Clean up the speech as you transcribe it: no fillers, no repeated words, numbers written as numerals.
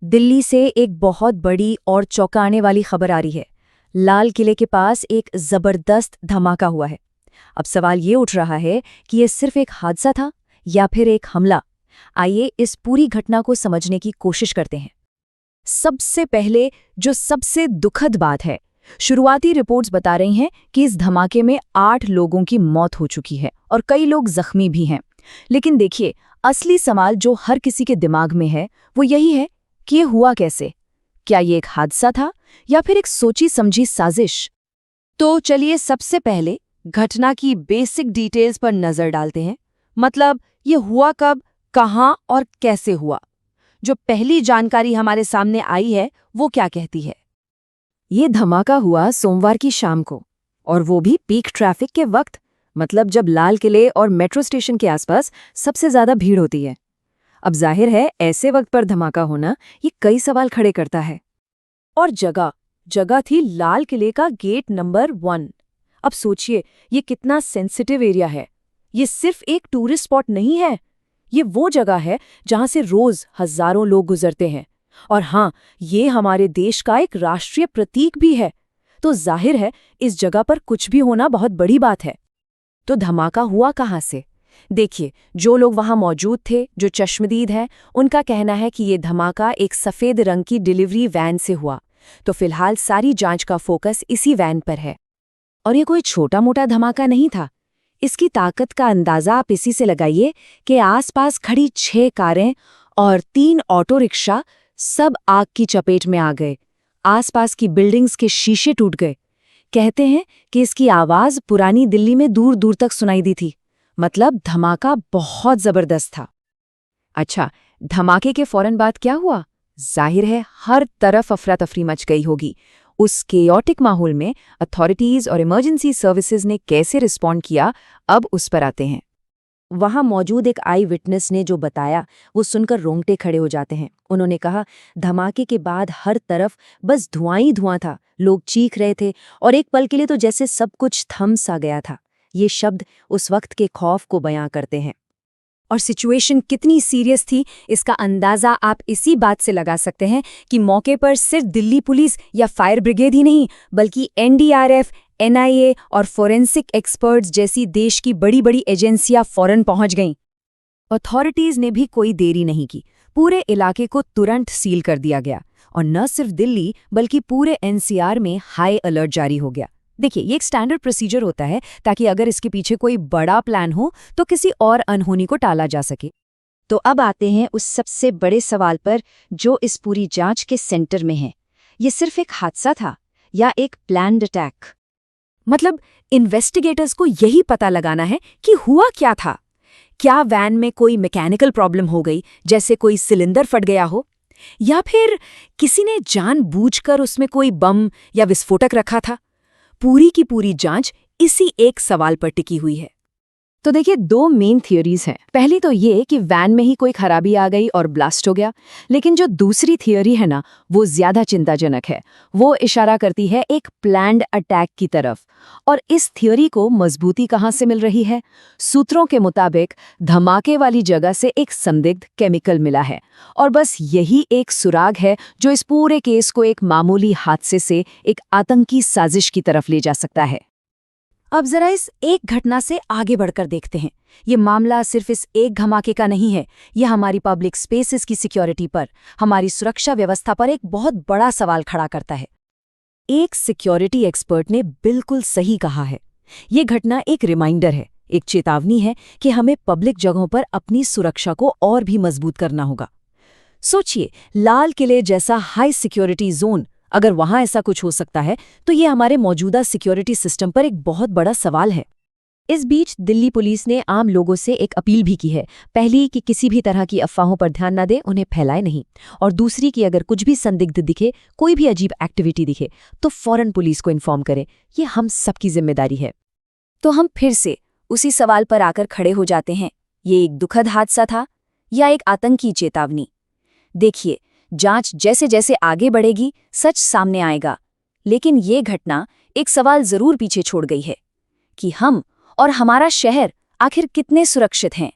दिल्ली से एक बहुत बड़ी और चौंकाने वाली खबर आ रही है। लाल किले के पास एक जबरदस्त धमाका हुआ है। अब सवाल ये उठ रहा है कि ये सिर्फ एक हादसा था या फिर एक हमला। आइए इस पूरी घटना को समझने की कोशिश करते हैं। सबसे पहले जो सबसे दुखद बात है, शुरुआती रिपोर्ट्स बता रही हैं कि इस धमाके में 8 लोगों की मौत हो चुकी है और कई लोग जख्मी भी हैं। लेकिन देखिए, असली सवाल जो हर किसी के दिमाग में है वो यही है कि ये हुआ कैसे। क्या ये एक हादसा था या फिर एक सोची समझी साजिश? तो चलिए सबसे पहले घटना की बेसिक डिटेल्स पर नजर डालते हैं। मतलब ये हुआ कब, कहाँ और कैसे हुआ। जो पहली जानकारी हमारे सामने आई है वो क्या कहती है? ये धमाका हुआ सोमवार की शाम को, और वो भी पीक ट्रैफिक के वक्त, मतलब जब लाल किले और मेट्रो स्टेशन के आसपास सबसे ज्यादा भीड़ होती है। अब जाहिर है ऐसे वक्त पर धमाका होना ये कई सवाल खड़े करता है। और जगह थी लाल किले का गेट नंबर 1। अब सोचिए ये कितना सेंसिटिव एरिया है। ये सिर्फ एक टूरिस्ट स्पॉट नहीं है, ये वो जगह है जहां से रोज हजारों लोग गुजरते हैं। और हाँ, ये हमारे देश का एक राष्ट्रीय प्रतीक भी है। तो जाहिर है इस जगह पर कुछ भी होना बहुत बड़ी बात है। तो धमाका हुआ कहाँ से? देखिए, जो लोग वहां मौजूद थे, जो चश्मदीद हैं, उनका कहना है कि ये धमाका एक सफेद रंग की डिलीवरी वैन से हुआ। तो फिलहाल सारी जांच का फोकस इसी वैन पर है। और ये कोई छोटा मोटा धमाका नहीं था। इसकी ताकत का अंदाजा आप इसी से लगाइए कि आसपास खड़ी 6 कारें और 3 ऑटो रिक्शा सब आग की चपेट में आ गए। आसपास की बिल्डिंग्स के शीशे टूट गए। कहते हैं कि इसकी आवाज पुरानी दिल्ली में दूर दूर तक सुनाई दी थी। मतलब धमाका बहुत जबरदस्त था। अच्छा, धमाके के फौरन बाद क्या हुआ? जाहिर है हर तरफ अफरा तफरी मच गई होगी। उस केयोटिक माहौल में अथॉरिटीज और इमरजेंसी सर्विसेज ने कैसे रिस्पॉन्ड किया, अब उस पर आते हैं। वहां मौजूद एक आई विटनेस ने जो बताया वो सुनकर रोंगटे खड़े हो जाते हैं। उन्होंने कहा, धमाके के बाद हर तरफ बस धुआं ही धुआं था। लोग चीख रहे थे और एक पल के लिए तो जैसे सब कुछ थम सा गया था। ये शब्द उस वक्त के खौफ को बयां करते हैं। और सिचुएशन कितनी सीरियस थी इसका अंदाजा आप इसी बात से लगा सकते हैं कि मौके पर सिर्फ दिल्ली पुलिस या फायर ब्रिगेड ही नहीं, बल्कि एनडीआरएफ, एनआईए और फोरेंसिक एक्सपर्ट्स जैसी देश की बड़ी बड़ी एजेंसियां फौरन पहुंच गईं। अथॉरिटीज ने भी कोई देरी नहीं की। पूरे इलाके को तुरंत सील कर दिया गया और न सिर्फ दिल्ली बल्कि पूरे एनसीआर में हाई अलर्ट जारी हो गया। देखिए, ये एक स्टैंडर्ड प्रोसीजर होता है ताकि अगर इसके पीछे कोई बड़ा प्लान हो तो किसी और अनहोनी को टाला जा सके। तो अब आते हैं उस सबसे बड़े सवाल पर जो इस पूरी जांच के सेंटर में है। ये सिर्फ एक हादसा था या एक प्लान्ड अटैक? मतलब इन्वेस्टिगेटर्स को यही पता लगाना है कि हुआ क्या था। क्या वैन में कोई मैकेनिकल प्रॉब्लम हो गई, जैसे कोई सिलेंडर फट गया हो, या फिर किसी ने जानबूझकर उसमें कोई बम या विस्फोटक रखा था? पूरी की पूरी जांच इसी एक सवाल पर टिकी हुई है। तो देखिए, 2 मेन थियोरीज हैं। पहली तो ये कि वैन में ही कोई खराबी आ गई और ब्लास्ट हो गया। लेकिन जो दूसरी थियोरी है ना, वो ज्यादा चिंताजनक है। वो इशारा करती है एक प्लान्ड अटैक की तरफ। और इस थियोरी को मजबूती कहाँ से मिल रही है? सूत्रों के मुताबिक धमाके वाली जगह से एक संदिग्ध केमिकल मिला है, और बस यही एक सुराग है जो इस पूरे केस को एक मामूली हादसे से एक आतंकी साजिश की तरफ ले जा सकता है। अब जरा इस एक घटना से आगे बढ़कर देखते हैं। ये मामला सिर्फ इस एक धमाके का नहीं है। यह हमारी पब्लिक स्पेसेस की सिक्योरिटी पर, हमारी सुरक्षा व्यवस्था पर एक बहुत बड़ा सवाल खड़ा करता है। एक सिक्योरिटी एक्सपर्ट ने बिल्कुल सही कहा है। ये घटना एक रिमाइंडर है, एक चेतावनी है कि हमें पब्लिक जगहों पर अपनी सुरक्षा को और भी मजबूत करना होगा। सोचिए, लाल किले जैसा हाई सिक्योरिटी जोन, अगर वहां ऐसा कुछ हो सकता है तो ये हमारे मौजूदा सिक्योरिटी सिस्टम पर एक बहुत बड़ा सवाल है। इस बीच दिल्ली पुलिस ने आम लोगों से एक अपील भी की है। पहली कि किसी भी तरह की अफवाहों पर ध्यान न दें, उन्हें फैलाए नहीं। और दूसरी कि अगर कुछ भी संदिग्ध दिखे, कोई भी अजीब एक्टिविटी दिखे, तो फौरन पुलिस को इन्फॉर्म करें। ये हम सबकी जिम्मेदारी है। तो हम फिर से उसी सवाल पर आकर खड़े हो जाते हैं, ये एक दुखद हादसा था या एक आतंकी चेतावनी? देखिए, जांच जैसे जैसे आगे बढ़ेगी सच सामने आएगा। लेकिन ये घटना एक सवाल जरूर पीछे छोड़ गई है कि हम और हमारा शहर आखिर कितने सुरक्षित हैं।